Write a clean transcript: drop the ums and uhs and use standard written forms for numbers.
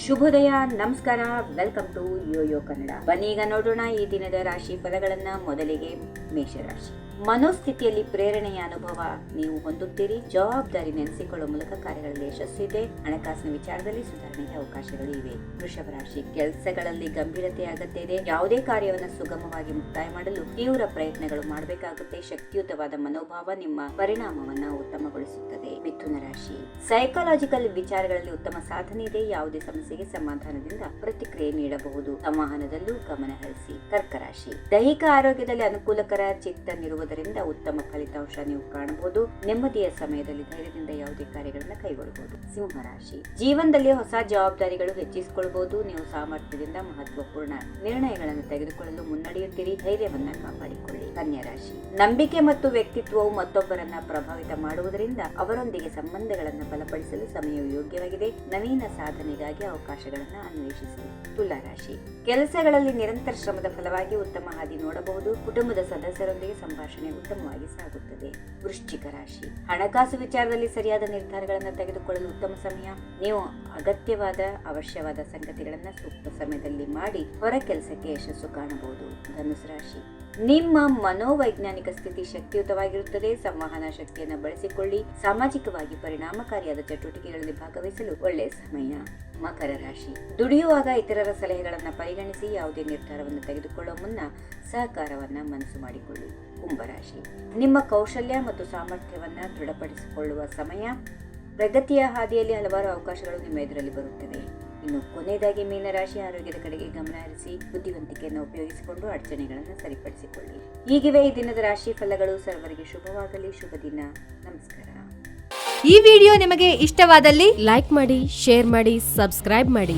ಶುಭೋದಯ, ನಮಸ್ಕಾರ, welcome to Yoyo Kannada. ಬನ್ನಿ ಈಗ ನೋಡೋಣ ಈ ದಿನದ ರಾಶಿ ಫಲಗಳನ್ನ. ಮೊದಲಿಗೆ ಮೇಷರಾಶಿ. ಮನೋಸ್ಥಿತಿಯಲ್ಲಿ ಪ್ರೇರಣೆಯ ಅನುಭವ ನೀವು ಹೊಂದುತ್ತೀರಿ. ಜವಾಬ್ದಾರಿ ನೆನೆಸಿಕೊಳ್ಳುವ ಮೂಲಕ ಕಾರ್ಯಗಳಲ್ಲಿ ಯಶಸ್ಸಿದೆ. ಹಣಕಾಸಿನ ವಿಚಾರದಲ್ಲಿ ಸುಧಾರಣೆಗೆ ಅವಕಾಶಗಳು ಇವೆ. ವೃಷಭ ರಾಶಿ. ಕೆಲಸಗಳಲ್ಲಿ ಗಂಭೀರತೆ ಅಗತ್ಯ ಇದೆ. ಯಾವುದೇ ಕಾರ್ಯವನ್ನು ಸುಗಮವಾಗಿ ಮುಕ್ತಾಯ ಮಾಡಲು ತೀವ್ರ ಪ್ರಯತ್ನಗಳು ಮಾಡಬೇಕಾಗುತ್ತೆ. ಶಕ್ತಿಯುತವಾದ ಮನೋಭಾವ ನಿಮ್ಮ ಪರಿಣಾಮವನ್ನ ಉತ್ತಮಗೊಳಿಸುತ್ತದೆ. ಮಿಥುನ ರಾಶಿ. ಸೈಕಾಲಜಿಕಲ್ ವಿಚಾರಗಳಲ್ಲಿ ಉತ್ತಮ ಸಾಧನೆ ಇದೆ. ಯಾವುದೇ ಸಮಸ್ಯೆಗೆ ಸಮಾಧಾನದಿಂದ ಪ್ರತಿಕ್ರಿಯೆ ನೀಡಬಹುದು. ಸಂವಹನದಲ್ಲೂ ಗಮನ ಹರಿಸಿ. ಕರ್ಕ ರಾಶಿ. ದೈಹಿಕ ಆರೋಗ್ಯದಲ್ಲಿ ಅನುಕೂಲಕರ ಚಿಂತನಿರುವುದರಿಂದ ಉತ್ತಮ ಫಲಿತಾಂಶ ನೀವು ಕಾಣಬಹುದು. ನೆಮ್ಮದಿಯ ಸಮಯದಲ್ಲಿ ಧೈರ್ಯದಿಂದ ಯಾವುದೇ ಕಾರ್ಯಗಳನ್ನು ಕೈಗೊಳ್ಳಬಹುದು. ಸಿಂಹ ರಾಶಿ. ಜೀವನದಲ್ಲಿ ಹೊಸ ಜವಾಬ್ದಾರಿಗಳು ಹೆಚ್ಚಿಸಿಕೊಳ್ಳಬಹುದು. ನೀವು ಸಾಮರ್ಥ್ಯದಿಂದ ಮಹತ್ವಪೂರ್ಣ ನಿರ್ಣಯಗಳನ್ನು ತೆಗೆದುಕೊಳ್ಳಲು ಮುನ್ನಡೆಯುತ್ತೀರಿ. ಧೈರ್ಯವನ್ನ ಕಾಪಾಡಿಕೊಳ್ಳಿ. ಕನ್ಯಾ ರಾಶಿ. ನಂಬಿಕೆ ಮತ್ತು ವ್ಯಕ್ತಿತ್ವವು ಮತ್ತೊಬ್ಬರನ್ನ ಪ್ರಭಾವಿತ ಮಾಡುವುದರಿಂದ ಅವರೊಂದಿಗೆ ಸಂಬಂಧಗಳನ್ನು ಬಲಪಡಿಸಲು ಸಮಯವು ಯೋಗ್ಯವಾಗಿದೆ. ನವೀನ ಸಾಧನೆಗಾಗಿ ಅವಕಾಶಗಳನ್ನು ಅನ್ವೇಷಿಸಿ. ತುಲಾ ರಾಶಿ. ಕೆಲಸಗಳಲ್ಲಿ ನಿರಂತರ ಶ್ರಮದ ಫಲವಾಗಿ ಉತ್ತಮ ಹಾದಿ ನೋಡಬಹುದು. ಕುಟುಂಬದ ಸದಸ್ಯರೊಂದಿಗೆ ಸಂಭಾಷಣೆ ಉತ್ತಮವಾಗಿ ಸಾಗುತ್ತದೆ. ವೃಶ್ಚಿಕ ರಾಶಿ. ಹಣಕಾಸು ವಿಚಾರದಲ್ಲಿ ಸರಿಯಾದ ನಿರ್ಧಾರಗಳನ್ನು ತೆಗೆದುಕೊಳ್ಳಲು ಉತ್ತಮ ಸಮಯ. ನೀವು ಅಗತ್ಯವಾದ ಅವಶ್ಯವಾದ ಸಂಗತಿಗಳನ್ನು ಸೂಕ್ತ ಸಮಯದಲ್ಲಿ ಮಾಡಿ ಹೊರ ಕೆಲಸಕ್ಕೆ ಯಶಸ್ಸು ಕಾಣಬಹುದು. ಧನುಸು ರಾಶಿ. ನಿಮ್ಮ ಮನೋವೈಜ್ಞಾನಿಕ ಸ್ಥಿತಿ ಶಕ್ತಿಯುತವಾಗಿರುತ್ತದೆ. ಸಂವಹನ ಶಕ್ತಿಯನ್ನು ಬಳಸಿಕೊಳ್ಳಿ. ಸಾಮಾಜಿಕವಾಗಿ ಪರಿಣಾಮಕಾರಿಯಾದ ಚಟುವಟಿಕೆಗಳಲ್ಲಿ ಭಾಗವಹಿಸಲು ಒಳ್ಳೆಯ ಸಮಯ. ಮಕರ ರಾಶಿ. ದುಡಿಯುವಾಗ ಇತರರ ಸಲಹೆಗಳನ್ನು ಪರಿಗಣಿಸಿ. ಯಾವುದೇ ನಿರ್ಧಾರವನ್ನು ತೆಗೆದುಕೊಳ್ಳುವ ಮುನ್ನ ಸಹಕಾರವನ್ನ ಮನಸ್ಸು ಮಾಡಿಕೊಳ್ಳಿ. ಕುಂಭರಾಶಿ. ನಿಮ್ಮ ಕೌಶಲ್ಯ ಮತ್ತು ಸಾಮರ್ಥ್ಯವನ್ನ ದೃಢಪಡಿಸಿಕೊಳ್ಳುವ ಸಮಯ. ಪ್ರಗತಿಯ ಹಾದಿಯಲ್ಲಿ ಹಲವಾರು ಅವಕಾಶಗಳು ನಿಮ್ಮ ಎದುರಲ್ಲಿ ಬರುತ್ತವೆ. ಇನ್ನು ಕೊನೆಯದಾಗಿ ಮೀನರಾಶಿ. ಆರೋಗ್ಯದ ಕಡೆಗೆ ಗಮನ ಹರಿಸಿ. ಬುದ್ಧಿವಂತಿಕೆಯನ್ನು ಉಪಯೋಗಿಸಿಕೊಂಡು ಅಡಚಣೆಗಳನ್ನು ಸರಿಪಡಿಸಿಕೊಳ್ಳಿ. ಹೀಗಿವೆ ಈ ದಿನದ ರಾಶಿ ಫಲಗಳು. ಸರ್ವರಿಗೆ ಶುಭವಾಗಲಿ. ಶುಭ ದಿನ. ನಮಸ್ಕಾರ. ಈ ವಿಡಿಯೋ ನಿಮಗೆ ಇಷ್ಟವಾದಲ್ಲಿ ಲೈಕ್ ಮಾಡಿ, ಶೇರ್ ಮಾಡಿ, ಸಬ್ಸ್ಕ್ರೈಬ್ ಮಾಡಿ.